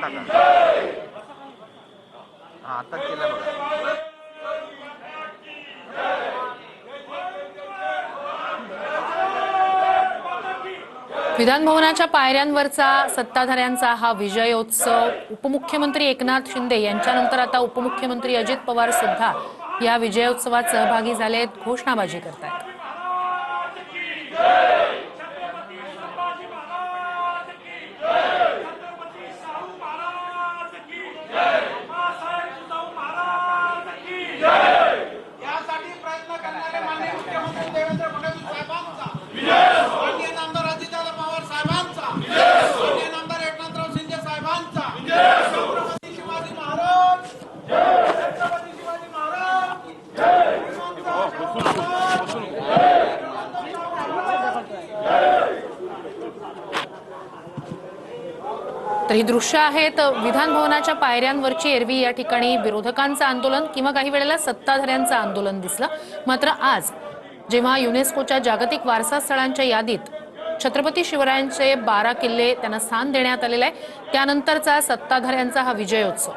टाका. हा आता केलं बघा. विधान भवनाच्या पायऱ्यांवरचा सत्ताधाऱ्यांचा हा विजयोत्सव. उपमुख्यमंत्री एकनाथ शिंदे यांच्यानंतर आता उपमुख्यमंत्री अजित पवार सुद्धा या विजयोत्सवात सहभागी झालेत, घोषणाबाजी करतायत. तर ही दृश्य आहेत विधान भवनाच्या पायऱ्यांवरची. एरवी या ठिकाणी विरोधकांचं आंदोलन किंवा काही वेळेला सत्ताधाऱ्यांचं आंदोलन दिसलं. मात्र आज जेव्हा युनेस्कोच्या जागतिक वारसा स्थळांच्या यादीत छत्रपती शिवरायांचे 12 किल्ले त्यांना स्थान देण्यात आलेलं आहे, त्यानंतरचा सत्ताधाऱ्यांचा हा विजयोत्सव.